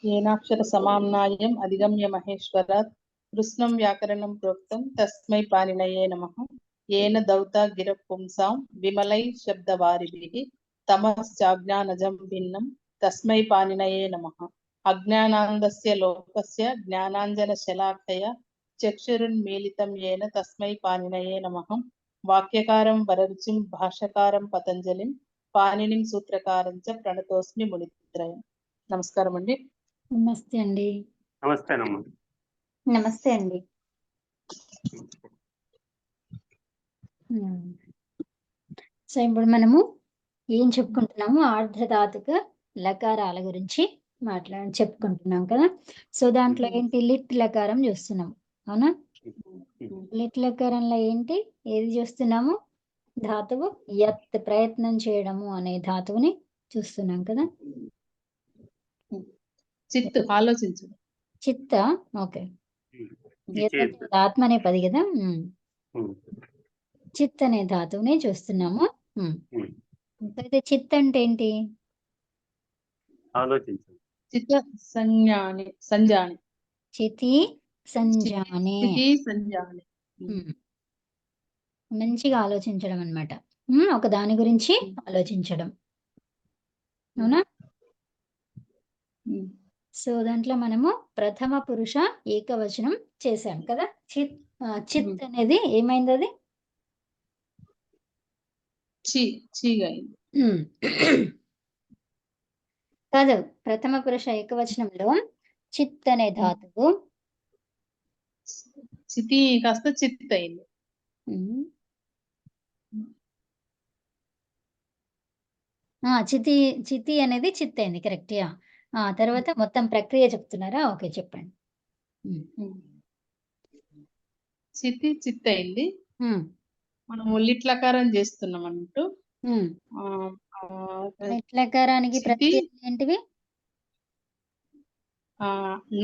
येनाक्षर समाम्नायम् अधिगम्य महेश्वरात् कृष्णं व्याकरणं प्रोक्तं तस्मै पाणिनये नमः। येन दौता गिरः पुंसां विमलैः शब्दवारिभिः तमश्चाज्ञानजं भिन्नं तस्मै पाणिनये नमः। अज्ञानान्धस्य लोकस्य ज्ञानाञ्जनशलाकया चक्षुरुन्मीलितं येन तस्मै पाणिनये नमः। वाक्यकारं वररुचिं भाष्यकारं पतञ्जलिं पाणिनिं सूत्रकारं च प्रणतोऽस्मि मुनित्रयम्। నమస్కారం అండి. నమస్తే అండి. నమస్తే అమ్మ. నమస్తే అండి. సో ఇప్పుడు మనము ఏం చెప్పుకుంటున్నాము, ఆర్ధధాతుక లకారాల గురించి చెప్పుకుంటున్నాం కదా. సో దాంట్లో ఏంటి, లిట్ లకారం చూస్తున్నాం, అవునా? లిట్ లకారంలో ఏంటి, ఏది చూస్తున్నాము? ధాతువు యత్, ప్రయత్నం చేయడము అనే ధాతువుని చూస్తున్నాం కదా. చిత్, ఆలోచించు. చిత్త, ఓకే. ఆత్మ అనే పది కదా. చిత్ అనే ధాతువుని చూస్తున్నాము. అయితే చిత్ అంటే ఏంటి? ఆలోచించు. చిత్త సంజ్ఞాని, సంజాని. చితి సంజాని, సంజాని. మంచిగా ఆలోచించడం అన్నమాట. ఒక దాని గురించి ఆలోచించడం, అవునా? సో దాంట్లో మనము ప్రథమ పురుష ఏకవచనం చేసాం కదా. చిత్ అనేది ఏమైంది? అది కాదు, ప్రథమ పురుష ఏకవచనంలో చిత్ అనే ధాతువు చితి కాస్త చిత్ అయింది. చితి అనేది చిత్ అయింది, కరెక్ట్. తర్వాత మొత్తం ప్రక్రియ చెప్తున్నారా? ఓకే, చెప్పండి. చితి చిత్ అయింది. మనము లిట్లకారం చేస్తున్నాం అన్నట్టు. లిట్లకారానికి ప్రత్యయ ఏంటివి?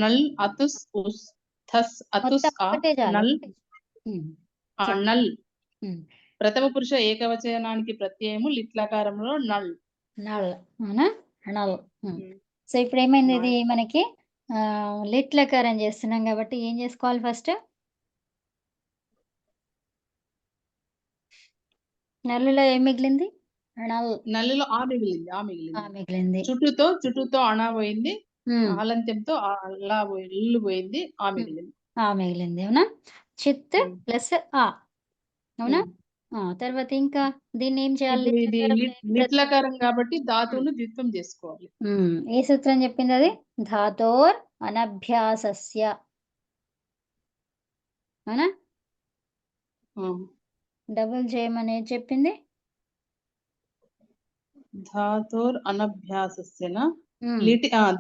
నల్, అతుస్, ఉస్, థస్, అతుస్, నల్. నల్ ప్రథమ పురుష ఏకవచనానికి ప్రత్యయము లిట్లకారంలో నల్. నల్, అవునా? నల్. సో ఇప్పుడు ఏమైంది, ఇది మనకి లిట్లకారం చేస్తున్నాం కాబట్టి ఏం చేసుకోవాలి? ఫస్ట్ నల్లులో ఏం మిగిలింది? నల్లులో ఆ మిగిలింది. చుట్టూతో అణా పోయింది, హలంత్యంతో అలా ఇల్లు పోయింది, ఆ మిగిలింది, అవునా? చిత్ ప్లస్ ఆ, అవునా? తర్వాత ఇంకా దీన్ని ఏం చేయాలి? లిట్లకారం కాబట్టి ధాతువును ద్విత్వం చేసుకోవాలి. ఏ సూత్రం చెప్పింది అది? ధాతోర్ అనభ్యాసస్య, అవునా? డబుల్ చేయమని చెప్పింది. ధాతోర్ అనభ్యాసస్యనా?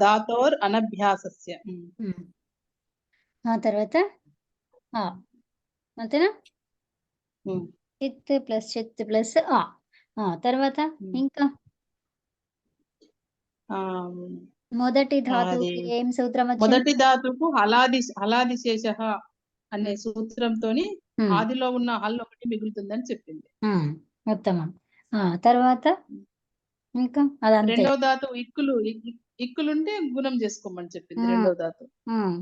ధాతోర్ అనభ్యాసస్య. తర్వాత అంతేనా? చిత్ ప్లస్ ఆ. తర్వాత ఇంకా మొదటి ధాతువుకి ఏం సూత్రం వచ్చింది? మొదటి ధాతువుకు హలాదిశేష అనే సూత్రంతో ఆదిలో ఉన్న హల్ ఒకటి మిగులుతుందని చెప్పింది. ఉత్తమం. తర్వాత ఇంకా రెండవ ధాతువు ఇక్కులుంటే గుణం చేసుకోమని చెప్పింది. రెండవ ధాతువు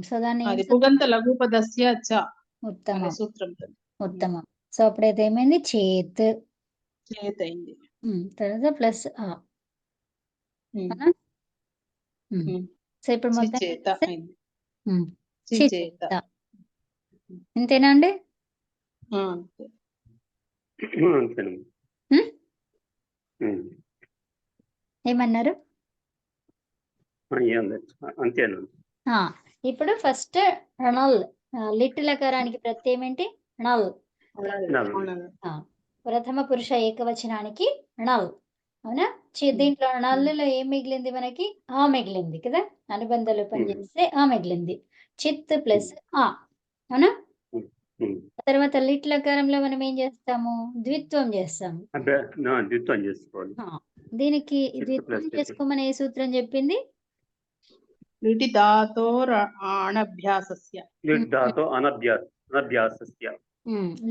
సో దాన్ని పుగంత లఘుపదస్య చ ఉత్తమం సూత్రంతో. ఉత్తమం. సో అప్పుడైతే ఏమైంది? చేత్ అయింది. తర్వాత ప్లస్ ఆ. సో ఇప్పుడు మొత్తం ఇంతేనా అండి? ఏమన్నారు? ఇప్పుడు ఫస్ట్ నల్, లిట్ లకారానికి ప్రత్యయం ఏంటి? నల్. ప్రథమ పురుష ఏకవచనానికి నల్, అవునా? దీంట్లో నల్లులో ఏం మిగిలింది మనకి? ఆ మిగిలింది కదా. అనుబంధ లోపం చేస్తే ఆ మిగిలింది. చిత్ ప్లస్ ఆ, అవునా? తర్వాత లిట్ లకారంలో మనం ఏం చేస్తాము? ద్విత్వం చేస్తాము. దీనికి ద్విత్వం చేసుకోమని ఏ సూత్రం చెప్పింది? లిటి ధాతోర్ అనభ్యాసస్య.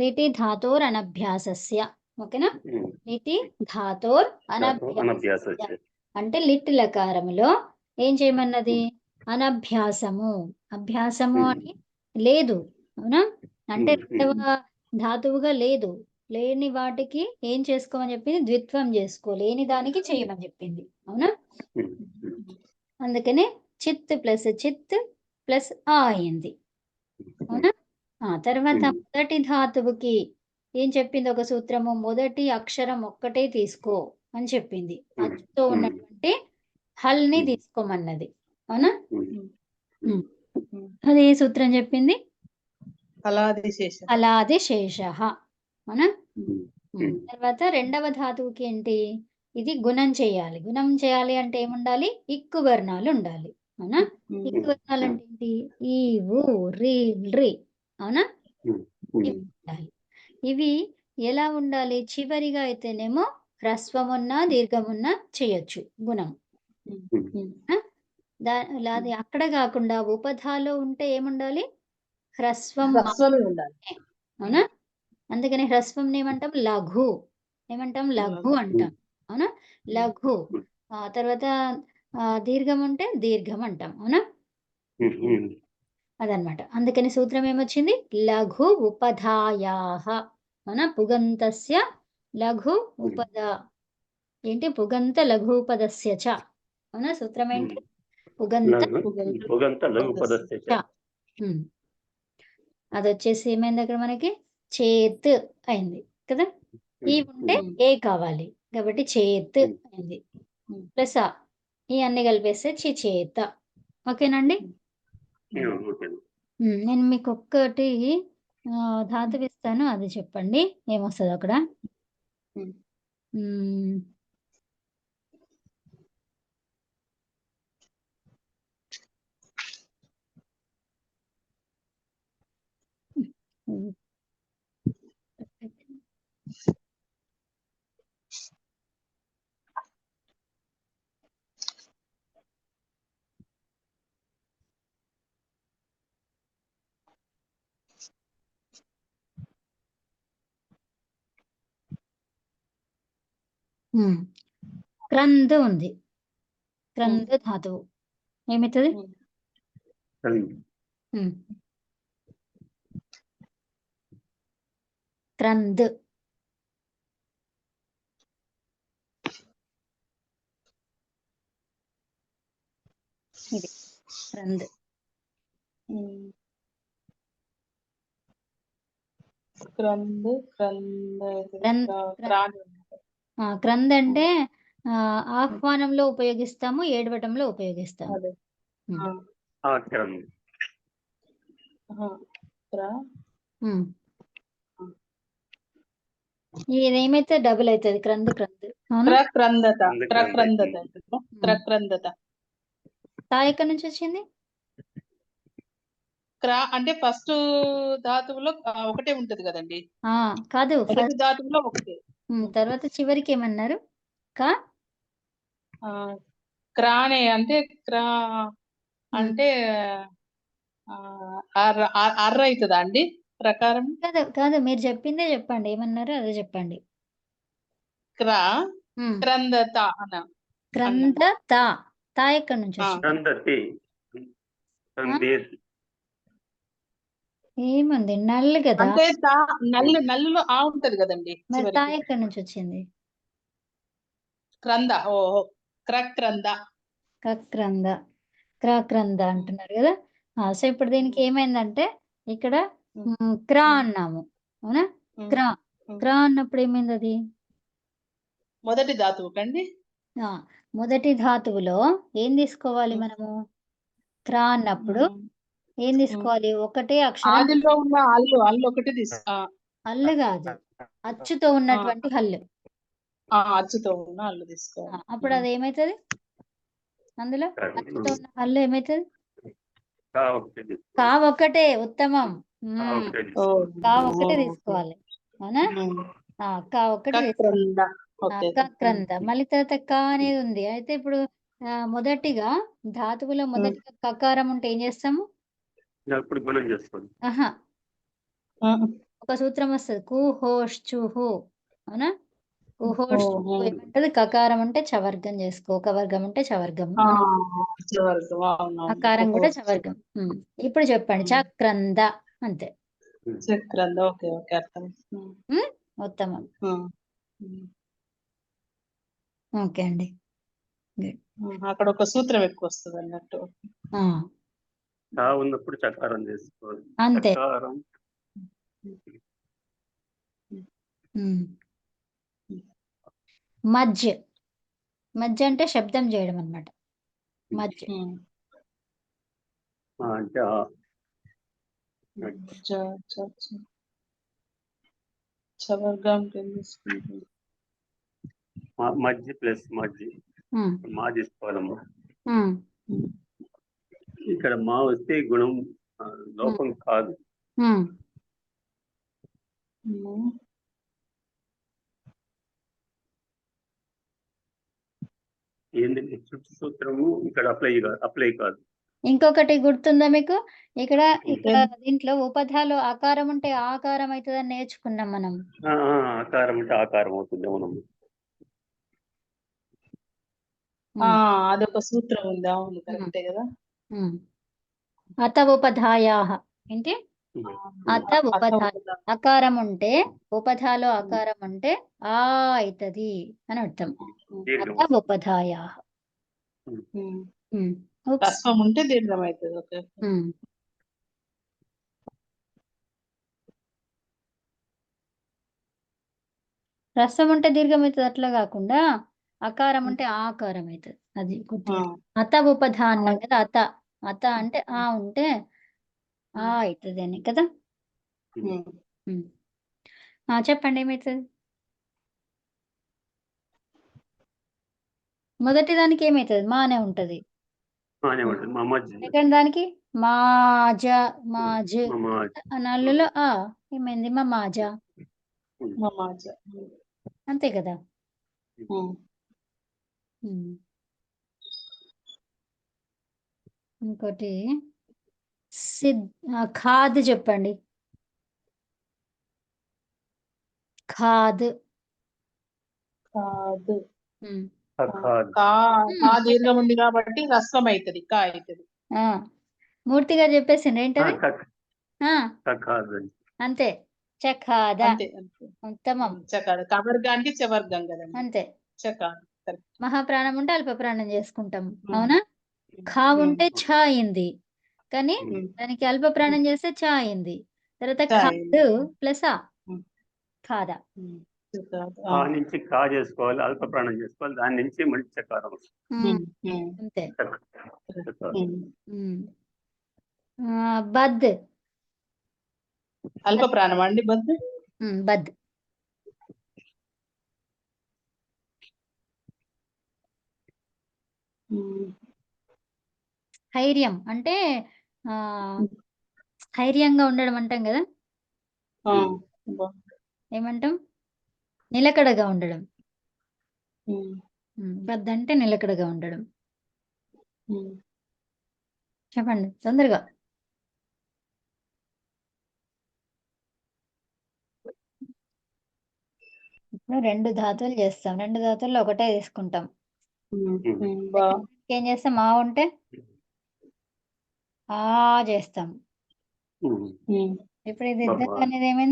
లిటి ధాతోర్ అనభ్యాసస్య. ఓకేనా? లిటి ధాతోర్ అనభ్యాస అనభ్యాస అంటే లిట్ లకారములో ఏం చేయమన్నది? అనభ్యాసము. అభ్యాసము అని లేదు, అవునా? అంటే రెండవ ధాతువుగా లేదు. లేని వాటికి ఏం చేసుకోమని చెప్పింది? ద్విత్వం చేసుకో. లేని దానికి చేయమని చెప్పింది, అవునా? అందుకనే చిత్ ప్లస్ చిత్ ప్లస్ ఆ అయింది, అవునా? తర్వాత మొదటి ధాతువుకి ఏం చెప్పింది? ఒక సూత్రము, మొదటి అక్షరం ఒక్కటే తీసుకో అని చెప్పింది. అచ్చుతో ఉన్నటువంటి హల్ని తీసుకోమన్నది, అవునా? అది ఏ సూత్రం చెప్పింది? హలాదిశేష. హలాదిశేష, అవునా? తర్వాత రెండవ ధాతువుకి ఏంటి? ఇది గుణం చేయాలి. గుణం చేయాలి అంటే ఏముండాలి? ఇక్కు వర్ణాలు ఉండాలి, అవునా? ఇక్కు వర్ణాలు అంటే ఏంటి? ఈ ఊ రి రి, అవునా? ఇవి ఉండాలి. ఇవి ఎలా ఉండాలి? చివరిగా అయితేనేమో హ్రస్వమున్నా దీర్ఘమున్నా చేయొచ్చు గుణం. అది అక్కడ కాకుండా ఉపధాలో ఉంటే ఏముండాలి? హ్రస్వం హ్రస్వమే ఉండాలి, అవునా? అందుకని హ్రస్వం ఏమంటాం? లఘు. ఏమంటాం? లఘు అంటాం, అవునా? లఘు. తర్వాత దీర్ఘం ఉంటే దీర్ఘం అంటాం, అవునా? అదనమాట. అందుకని సూత్రం ఏమొచ్చింది? లఘు ఉపధాయాః, అవునా? పుగంతస్య లఘు ఉపద ఏంటి? పుగంత లఘూపదస్య చ, అవునా? సూత్రం ఏంటి? పుగంత లఘుపదస్య చ. అది వచ్చేసి ఏమైంది అక్కడ మనకి? చేత్ అయింది కదా? ఈ ఉంటే ఏ కావాలి కాబట్టి చేత్ అయింది. ప్లస్ ఈ అన్ని కలిపేస్తే చేత. ఓకేనండి? నేను మీకు ఒక్కటి ధాతువు ఇస్తాను, అది చెప్పండి ఏమొస్తుంది అక్కడ. క్రంద్ ఉంది. క్రంద్ ధాతువు ఏమవుతుంది? క్రంద్. ఇది క్రంద్. క్రంద్ అంటే ఆహ్వానంలో ఉపయోగిస్తాము, ఏడవటంలో ఉపయోగిస్తాము. ఇదేమైతే డబుల్ అవుతుంది, క్రంద్ క్రంద్. తా ఎక్కడి నుంచి వచ్చింది? అంటే ఫస్ట్ ధాతువులో ఒకటే ఉంటది కదండి. కాదు, మొదటి ధాతువులో ఒకటే. తర్వాత చివరికి ఏమన్నారు? క్రానే అంటే క్రా అంటే అర్ర అవుతుందా అండి ప్రకారం? కాదు కాదు, మీరు చెప్పిందే చెప్పండి, ఏమన్నారు అదే చెప్పండి. క్రందత అన్న. క్రందత. తా ఎక్కడి నుంచి వచ్చింది? ఏముంది? నల్లు కదా. అంటే నల్లులో ఆ ఉంటది కదండి. మరి తా ఎక్కడి నుంచి వచ్చింది? క్రంద. ఓహో, క్రక్రంద. క్రంద, క్రాక్రంద అంటున్నారు కదా. సో ఇప్పుడు దీనికి ఏమైందంటే ఇక్కడ క్రా అన్నాము, అవునా? క్రా క్రా అన్నప్పుడు ఏమైంది? అది మొదటి ధాతువు కండి. మొదటి ధాతువులో ఏం తీసుకోవాలి మనము? క్రా అన్నప్పుడు ఏం తీసుకోవాలి? ఒకటే అక్షరం. ఆదిలో ఉన్న అల్లు ఒకటి అల్లు కాదు, అచ్చుతో ఉన్నటువంటి హల్లు. అచ్చుతో ఉన్న అల్లు తీసుకోవాలి. అప్పుడు అది ఏమైతుంది? అందులో అచ్చుతో ఉన్న హల్లు ఏమైతుంది? కా ఒకటే ఉత్తమం. కా ఒకటే తీసుకోవాలి, అవునా? కా ఒకటి తీసుకోవాలి. క్రంద. మళ్ళీ తర్వాత కా అనేది ఉంది. అయితే ఇప్పుడు మొదటిగా ధాతువులో మొదటిగా కకారం ఉంటే ఏం చేస్తాము? ఒక సూత్రం వస్తుంది, కు హోష్ చుహు. అవునా? కుహోష్ ఓహో. ఏమంటది? కకారం ఉంటే చవర్గం చేసుకో, కవర్గం ఉంటే చవర్గం ఆ, అని. చివరకు అవునవును. అకారం కూడా కుహోష్. చవర్గం. ఇప్పుడు చెప్పండి. చక్రంద అంతే. చక్రంద. ఓకే ఓకే, అర్థం. ఉత్తమం. ఓకే అండి. గుడ్. అక్కడ ఒక సూత్రం ఎక్కువ వస్తుంది అన్నట్టు. తా ఉన్నప్పుడు చకారం చేసుకోవాలి. అంతే. చకారం మధ్య. మధ్య అంటే శబ్దం చేయడం అన్నమాట. మధ్య. అంటే చవర్గం తీసుకుంటాం. మధ్య ప్లస్ మధ్య మా తీసుకోవాలమ్మా. ఇక్కడ మా వస్తే గుణం లోపం కాదు. ఏంటంటే సూత్రము ఇక్కడ అప్లై కాదు. ఇంకొకటి గుర్తుందా మీకు? ఇక్కడ దీంట్లో ఉపధాలో ఆకారం ఉంటే ఆకారం అవుతుందని నేర్చుకున్నాం మనం. ఆకారం అంటే ఆకారం అవుతుంది. అవునమ్మా. అదొక సూత్రం ఉంది. అవును, కరెక్టే కదా. అత ఉపధాయాః ఏంటి? అత ఉపధా. అకారం ఉంటే ఉపధాలో ఆకారం ఉంటే ఆ అవుతుంది అని అర్థం. అత ఉపధాయాః. రస్వం ఉంటే దీర్ఘం అవుతుంది. ఓకే. రసం ఉంటే దీర్ఘం అవుతుంది అట్లా కాకుండా అకారం ఉంటే ఆకారం అవుతుంది. అది గుర్తు. అత ఉపధ అన్నాం కదా. అత అత అంటే ఆ ఉంటే ఆ అవుతుంది అని కదా. చెప్పండి ఏమవుతుంది? మొదటి దానికి ఏమవుతుంది? మానే ఉంటది. సెకండ్ దానికి మాజ మాజ. నల్లులో ఏమైంది? మాజ. అంతే కదా. ఇంకోటి ఖాద్ చెప్పండి. ఖాద్. దీర్ఘం ఉంది కాబట్టి రస్వం అవుతుంది. కా అవుతుంది. మూర్తి గారు చెప్పేసిండ్రు ఏంటది? అంతే. చఖాద. ఉత్తమం. కవర్గానికి చవర్గం కదా. అంతే. చకాద. మహాప్రాణం ఉంటే అల్ప ప్రాణం చేసుకుంటాం. అవునా? ఖా ఉంటే ఛ అయింది, కానీ దానికి అల్ప ప్రాణం చేస్తే ఛ అయింది. తర్వాత ఖాద్ ప్లస్ ఖాద. నుంచి కా చేసుకోవాలి, అల్ప ప్రాణం చేసుకోవాలి, దాని నుంచి మళ్ళీ చకారం. అంతే. బద్. అల్ప ప్రాణం అండి. బద్. బద్. స్థైర్యం అంటే స్థైర్యంగా ఉండడం అంటాం కదా. ఏమంటాం? నిలకడగా ఉండడం. బద్ అంటే నిలకడగా ఉండడం. చెప్పండి తొందరగా. ఇప్పుడు 2 ధాతువులు చేస్తాం. 2 ధాతువుల్లో ఒకటే తీసుకుంటాం. ఏం చేస్తాం? ఆ ఉంటే ఆ చేస్తాం. ఇప్పుడు ఇది ఇద్దరు అనేది ఏమైంది?